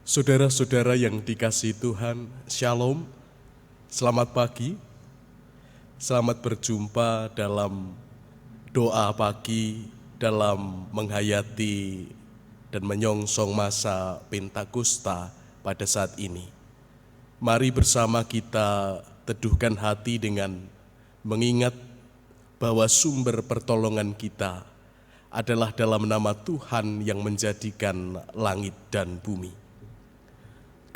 Saudara-saudara yang dikasihi Tuhan, Shalom, selamat pagi, selamat berjumpa dalam doa pagi, dalam menghayati dan menyongsong masa Pentakosta pada saat ini. Mari bersama kita teduhkan hati dengan mengingat bahwa sumber pertolongan kita adalah dalam nama Tuhan yang menjadikan langit dan bumi.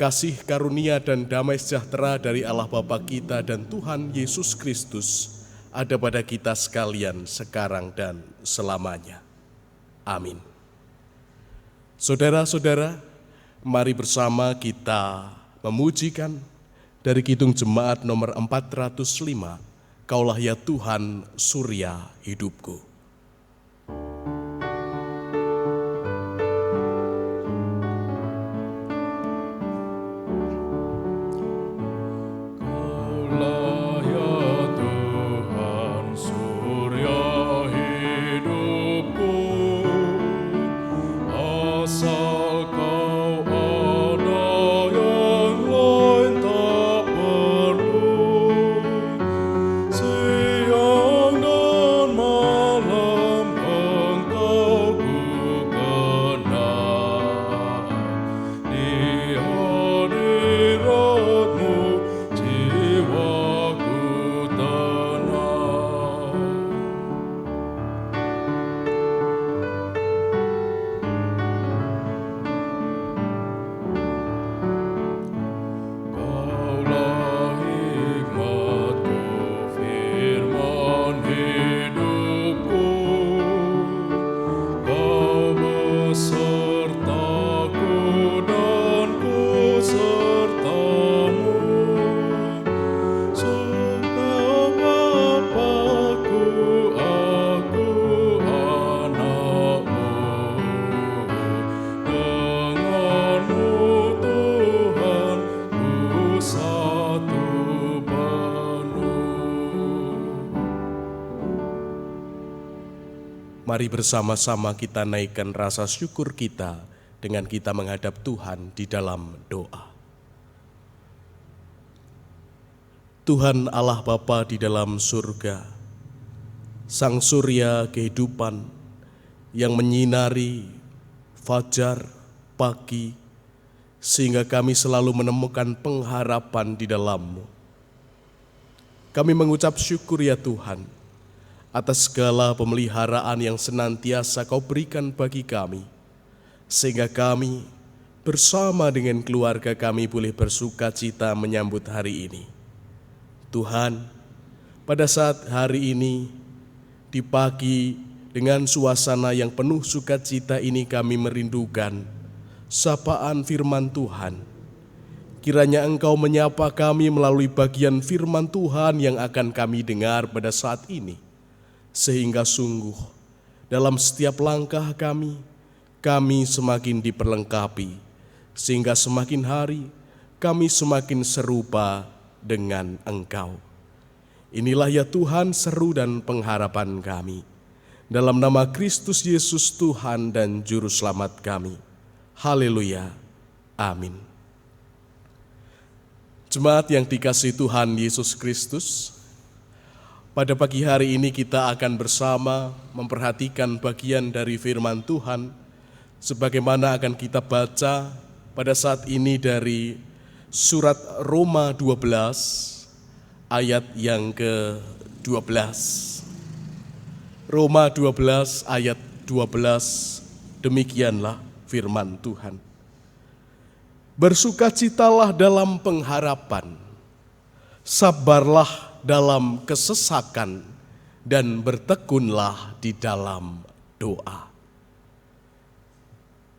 Kasih karunia dan damai sejahtera dari Allah Bapa kita dan Tuhan Yesus Kristus ada pada kita sekalian sekarang dan selamanya. Amin. Saudara-saudara, mari bersama kita memujikan dari Kidung Jemaat nomor 405, Kaulah ya Tuhan surya hidupku. Mari bersama-sama kita naikkan rasa syukur kita dengan kita menghadap Tuhan di dalam doa. Tuhan Allah Bapa di dalam surga, Sang Surya kehidupan yang menyinari fajar, pagi, sehingga kami selalu menemukan pengharapan di dalam-Mu. Kami mengucap syukur ya Tuhan, atas segala pemeliharaan yang senantiasa Kau berikan bagi kami, sehingga kami bersama dengan keluarga kami boleh bersuka cita menyambut hari ini. Tuhan, pada saat hari ini, di pagi dengan suasana yang penuh sukacita ini kami merindukan sapaan firman Tuhan. Kiranya Engkau menyapa kami melalui bagian firman Tuhan yang akan kami dengar pada saat ini. Sehingga sungguh dalam setiap langkah kami semakin diperlengkapi, sehingga semakin hari kami semakin serupa dengan Engkau. Inilah ya Tuhan seru dan pengharapan kami. Dalam nama Kristus Yesus Tuhan dan Juru Selamat kami. Haleluya. Amin. Jemaat yang dikasihi Tuhan Yesus Kristus, pada pagi hari ini kita akan bersama memperhatikan bagian dari firman Tuhan sebagaimana akan kita baca pada saat ini dari surat Roma 12 ayat yang ke-12. Roma 12 ayat 12, demikianlah firman Tuhan. Bersukacitalah dalam pengharapan, sabarlah dalam kesesakan, dan bertekunlah di dalam doa.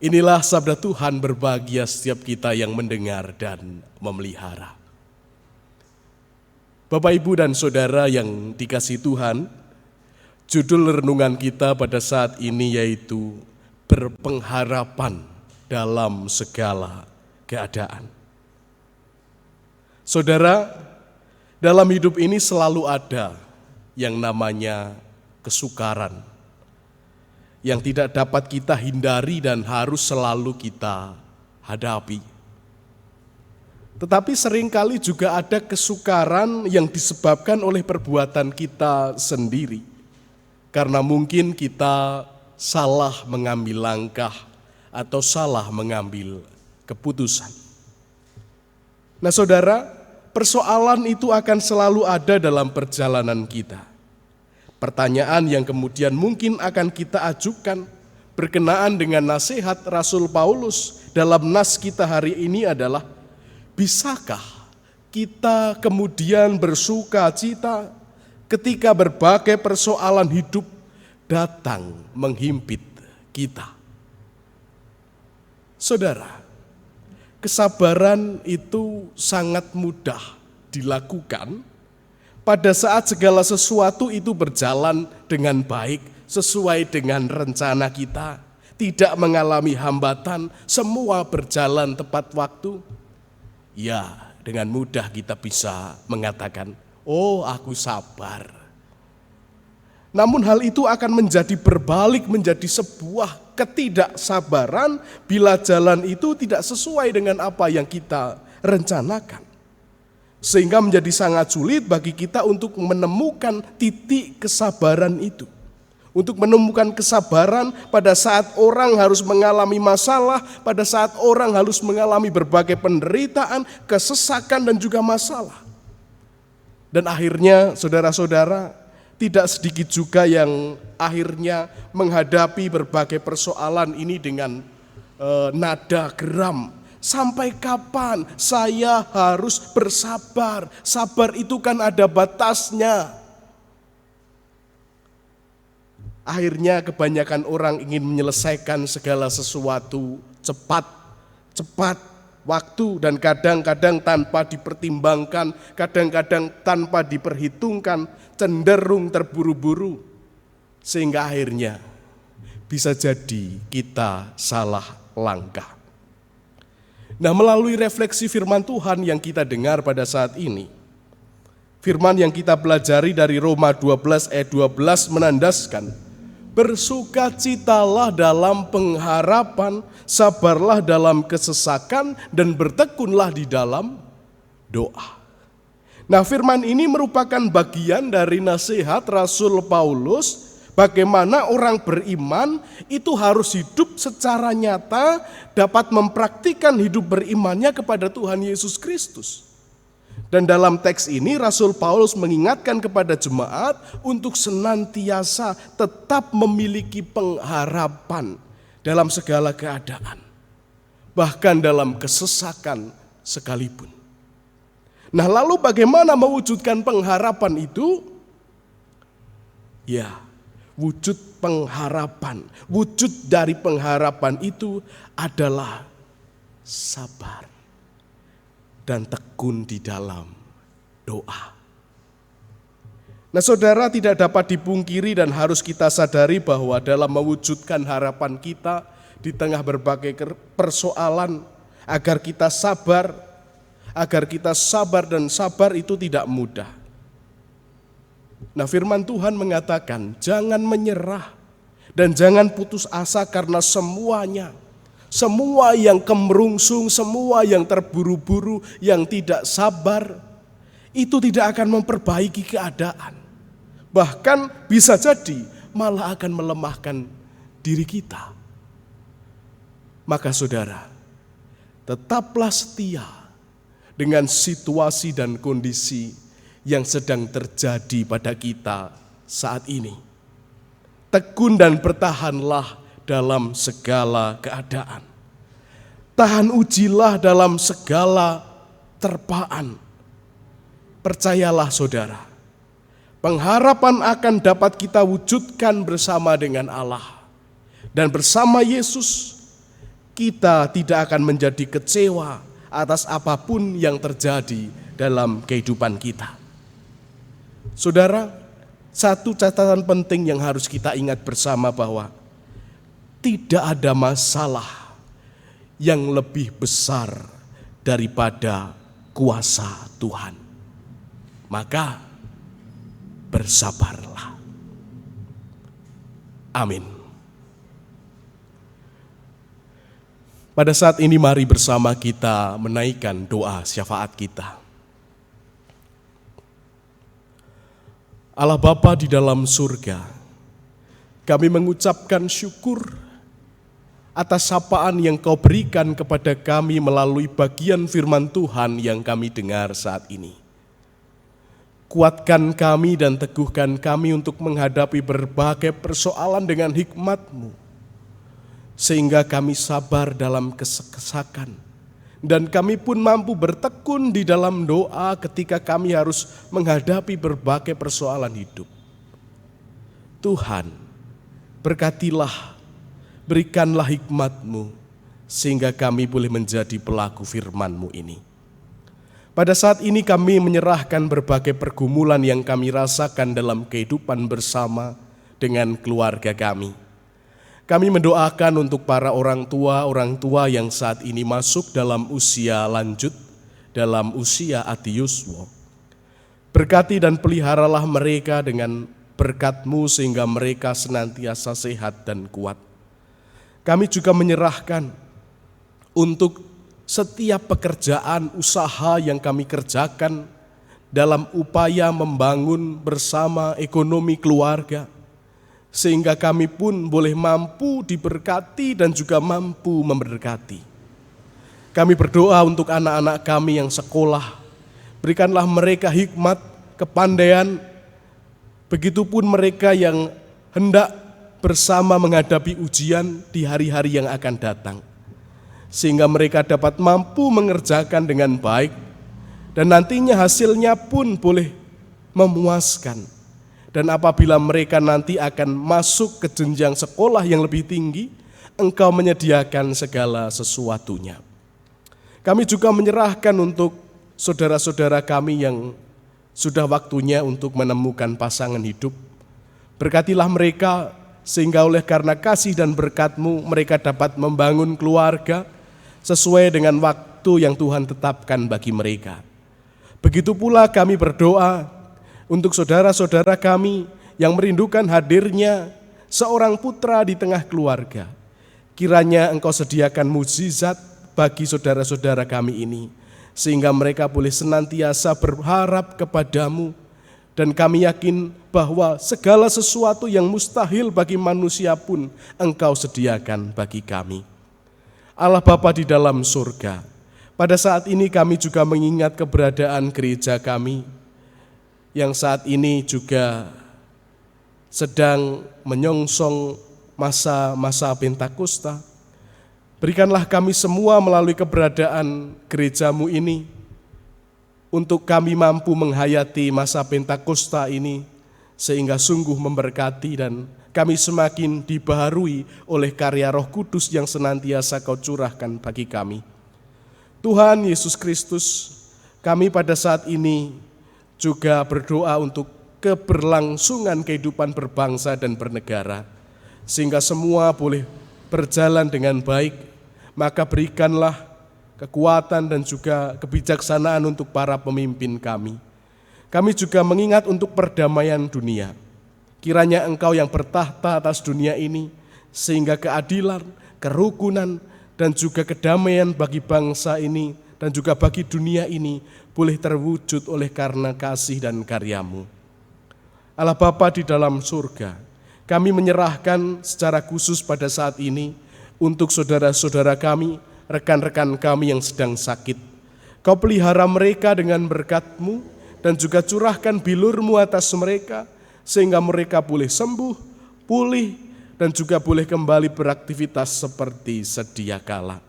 Inilah sabda Tuhan, berbahagia setiap kita yang mendengar dan memelihara. Bapak, Ibu, dan Saudara yang dikasihi Tuhan, judul renungan kita pada saat ini yaitu berpengharapan dalam segala keadaan. Saudara, dalam hidup ini selalu ada yang namanya kesukaran, yang tidak dapat kita hindari dan harus selalu kita hadapi. Tetapi seringkali juga ada kesukaran yang disebabkan oleh perbuatan kita sendiri. Karena mungkin kita salah mengambil langkah atau salah mengambil keputusan. Nah saudara, persoalan itu akan selalu ada dalam perjalanan kita. Pertanyaan yang kemudian mungkin akan kita ajukan berkenaan dengan nasihat Rasul Paulus dalam nas kita hari ini adalah, bisakah kita kemudian bersuka cita ketika berbagai persoalan hidup datang menghimpit kita? Saudara, kesabaran itu sangat mudah dilakukan pada saat segala sesuatu itu berjalan dengan baik sesuai dengan rencana kita, tidak mengalami hambatan, semua berjalan tepat waktu. Ya, dengan mudah kita bisa mengatakan, oh aku sabar. Namun hal itu akan menjadi berbalik menjadi sebuah ketidaksabaran bila jalan itu tidak sesuai dengan apa yang kita rencanakan. Sehingga menjadi sangat sulit bagi kita untuk menemukan titik kesabaran itu. Untuk menemukan kesabaran pada saat orang harus mengalami masalah, pada saat orang harus mengalami berbagai penderitaan, kesesakan dan juga masalah. Dan akhirnya saudara-saudara, tidak sedikit juga yang akhirnya menghadapi berbagai persoalan ini dengan nada geram. Sampai kapan saya harus bersabar? Sabar itu kan ada batasnya. Akhirnya kebanyakan orang ingin menyelesaikan segala sesuatu cepat waktu, dan kadang-kadang tanpa dipertimbangkan, kadang-kadang tanpa diperhitungkan, cenderung terburu-buru. Sehingga akhirnya bisa jadi kita salah langkah. Nah, melalui refleksi firman Tuhan yang kita dengar pada saat ini, firman yang kita pelajari dari Roma 12 ayat 12 menandaskan, bersukacitalah dalam pengharapan, sabarlah dalam kesesakan, dan bertekunlah di dalam doa. Nah, firman ini merupakan bagian dari nasihat Rasul Paulus bagaimana orang beriman itu harus hidup secara nyata, dapat mempraktikkan hidup berimannya kepada Tuhan Yesus Kristus. Dan dalam teks ini Rasul Paulus mengingatkan kepada jemaat untuk senantiasa tetap memiliki pengharapan dalam segala keadaan, bahkan dalam kesesakan sekalipun. Nah, lalu bagaimana mewujudkan pengharapan itu? Ya, wujud pengharapan, wujud dari pengharapan itu adalah sabar dan tekun di dalam doa. Nah saudara, tidak dapat dipungkiri dan harus kita sadari bahwa dalam mewujudkan harapan kita di tengah berbagai persoalan, agar kita sabar dan sabar itu tidak mudah. Nah firman Tuhan mengatakan jangan menyerah dan jangan putus asa karena semua yang kemerungsung, semua yang terburu-buru, yang tidak sabar itu tidak akan memperbaiki keadaan. Bahkan bisa jadi malah akan melemahkan diri kita. Maka saudara, tetaplah setia dengan situasi dan kondisi yang sedang terjadi pada kita saat ini. Tekun dan bertahanlah dalam segala keadaan. Tahan ujilah dalam segala terpaan. Percayalah saudara, pengharapan akan dapat kita wujudkan bersama dengan Allah. Dan bersama Yesus, kita tidak akan menjadi kecewa atas apapun yang terjadi dalam kehidupan kita. Saudara, satu catatan penting yang harus kita ingat bersama bahwa tidak ada masalah yang lebih besar daripada kuasa Tuhan. Maka bersabarlah. Amin. Pada saat ini mari bersama kita menaikkan doa syafaat kita. Allah Bapa di dalam surga, kami mengucapkan syukur atas sapaan yang Kau berikan kepada kami melalui bagian firman Tuhan yang kami dengar saat ini. Kuatkan kami dan teguhkan kami untuk menghadapi berbagai persoalan dengan hikmat-Mu, sehingga kami sabar dalam kesesakan, dan kami pun mampu bertekun di dalam doa ketika kami harus menghadapi berbagai persoalan hidup. Tuhan, berkatilah, berikanlah hikmat-Mu, sehingga kami boleh menjadi pelaku firman-Mu ini. Pada saat ini kami menyerahkan berbagai pergumulan yang kami rasakan dalam kehidupan bersama dengan keluarga kami. Kami mendoakan untuk para orang tua yang saat ini masuk dalam usia lanjut, dalam usia adiuswa. Berkati dan peliharalah mereka dengan berkat-Mu sehingga mereka senantiasa sehat dan kuat. Kami juga menyerahkan untuk setiap pekerjaan usaha yang kami kerjakan dalam upaya membangun bersama ekonomi keluarga, sehingga kami pun boleh mampu diberkati dan juga mampu memberkati. Kami berdoa untuk anak-anak kami yang sekolah, berikanlah mereka hikmat, kepandaian, begitupun mereka yang hendak bersama menghadapi ujian di hari-hari yang akan datang, sehingga mereka dapat mampu mengerjakan dengan baik, dan nantinya hasilnya pun boleh memuaskan. Dan apabila mereka nanti akan masuk ke jenjang sekolah yang lebih tinggi, Engkau menyediakan segala sesuatunya. Kami juga menyerahkan untuk saudara-saudara kami yang sudah waktunya untuk menemukan pasangan hidup. Berkatilah mereka sehingga oleh karena kasih dan berkat-Mu mereka dapat membangun keluarga sesuai dengan waktu yang Tuhan tetapkan bagi mereka. Begitu pula kami berdoa untuk saudara-saudara kami yang merindukan hadirnya seorang putra di tengah keluarga. Kiranya Engkau sediakan mukjizat bagi saudara-saudara kami ini, sehingga mereka boleh senantiasa berharap kepadamu, dan kami yakin bahwa segala sesuatu yang mustahil bagi manusia pun Engkau sediakan bagi kami. Allah Bapa di dalam surga, pada saat ini kami juga mengingat keberadaan gereja kami yang saat ini juga sedang menyongsong masa-masa Pentakosta. Berikanlah kami semua melalui keberadaan gereja-Mu ini, untuk kami mampu menghayati masa Pentakosta ini, sehingga sungguh memberkati dan kami semakin dibaharui oleh karya Roh Kudus yang senantiasa Kau curahkan bagi kami. Tuhan Yesus Kristus, kami pada saat ini juga berdoa untuk keberlangsungan kehidupan berbangsa dan bernegara, sehingga semua boleh berjalan dengan baik. Maka berikanlah kekuatan dan juga kebijaksanaan untuk para pemimpin kami. Kami juga mengingat untuk perdamaian dunia. Kiranya Engkau yang bertahta atas dunia ini, sehingga keadilan, kerukunan, dan juga kedamaian bagi bangsa ini dan juga bagi dunia ini boleh terwujud oleh karena kasih dan karya-Mu. Allah Bapa di dalam surga, kami menyerahkan secara khusus pada saat ini untuk saudara-saudara kami, rekan-rekan kami yang sedang sakit. Kau pelihara mereka dengan berkat-Mu dan juga curahkan bilur-Mu atas mereka, sehingga mereka boleh sembuh, pulih, dan juga boleh kembali beraktivitas seperti sedia kala.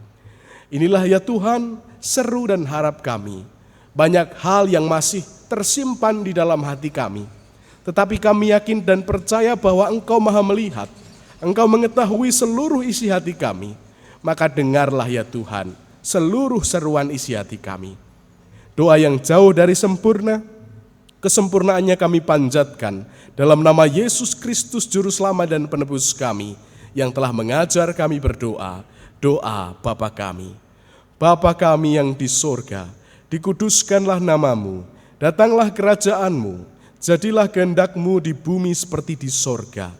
Inilah ya Tuhan, seru dan harap kami. Banyak hal yang masih tersimpan di dalam hati kami, tetapi kami yakin dan percaya bahwa Engkau Maha melihat, Engkau mengetahui seluruh isi hati kami. Maka dengarlah ya Tuhan seluruh seruan isi hati kami. Doa yang jauh dari sempurna, kesempurnaannya kami panjatkan dalam nama Yesus Kristus Juru Selamat dan Penebus kami, yang telah mengajar kami berdoa, doa Bapa kami. Bapa kami yang di sorga, dikuduskanlah nama-Mu, datanglah kerajaan-Mu, jadilah kehendak-Mu di bumi seperti di sorga.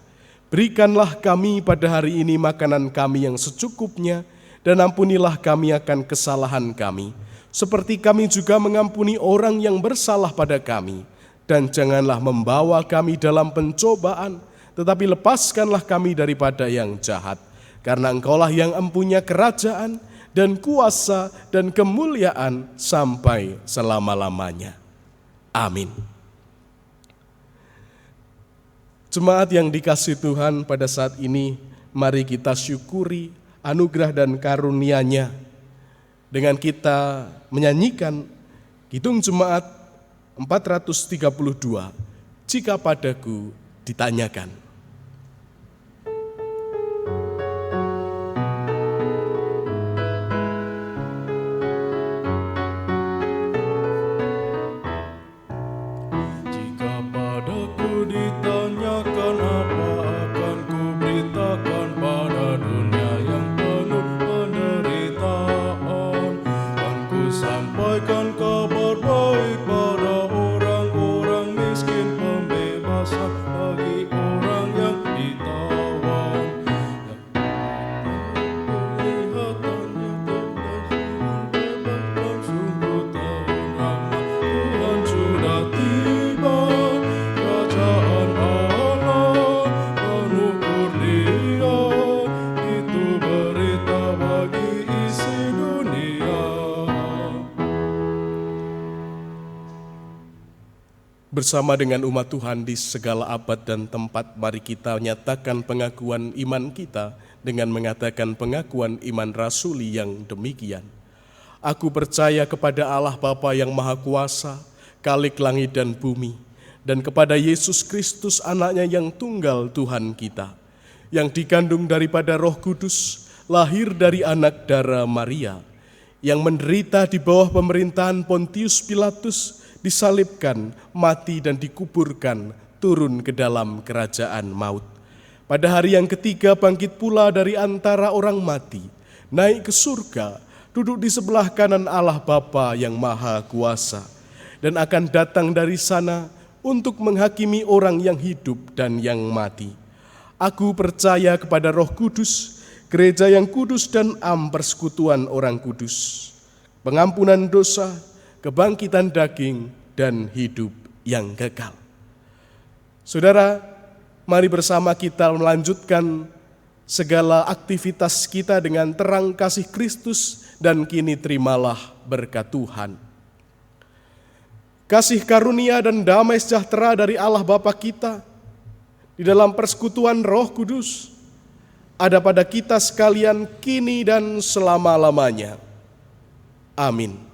Berikanlah kami pada hari ini makanan kami yang secukupnya, Dan ampunilah kami akan kesalahan kami, seperti kami juga mengampuni orang yang bersalah pada kami. Dan janganlah membawa kami dalam pencobaan, tetapi lepaskanlah kami daripada yang jahat. Karena Engkaulah yang empunya kerajaan dan kuasa dan kemuliaan sampai selama-lamanya. Amin. Jemaat yang dikasihi Tuhan, pada saat ini mari kita syukuri anugerah dan karunia-Nya dengan kita menyanyikan Kidung Jemaat 432, Jika Padaku Ditanyakan. Jika padaku ditanyakan, apa akan ku beritakan pada dunia yang penuh penderitaan? Kan ku sampaikan kabar baik pada orang-orang miskin, pembebasan bagi orang yang ditawan. Kelihatannya bebaskan sungguh terang, Tuhan sudah tiba. Kerajaan Allah penuh kurnia, itu berita bagi isi dunia. Bersama dengan umat Tuhan di segala abad dan tempat, mari kita nyatakan pengakuan iman kita dengan mengatakan pengakuan iman rasuli yang demikian. Aku percaya kepada Allah Bapa yang Maha Kuasa, Khalik langit dan bumi, dan kepada Yesus Kristus anaknya yang tunggal Tuhan kita, yang dikandung daripada Roh Kudus, lahir dari anak darah Maria, yang menderita di bawah pemerintahan Pontius Pilatus, disalibkan, mati dan dikuburkan, turun ke dalam kerajaan maut. Pada hari yang ketiga bangkit pula dari antara orang mati, naik ke surga, duduk di sebelah kanan Allah Bapa yang Maha Kuasa, dan akan datang dari sana untuk menghakimi orang yang hidup dan yang mati. Aku percaya kepada Roh Kudus, gereja yang kudus dan persekutuan orang kudus, pengampunan dosa, kebangkitan daging, dan hidup yang kekal. Saudara, mari bersama kita melanjutkan segala aktivitas kita dengan terang kasih Kristus, dan kini terimalah berkat Tuhan. Kasih karunia dan damai sejahtera dari Allah Bapa kita di dalam persekutuan Roh Kudus ada pada kita sekalian kini dan selama-lamanya. Amin.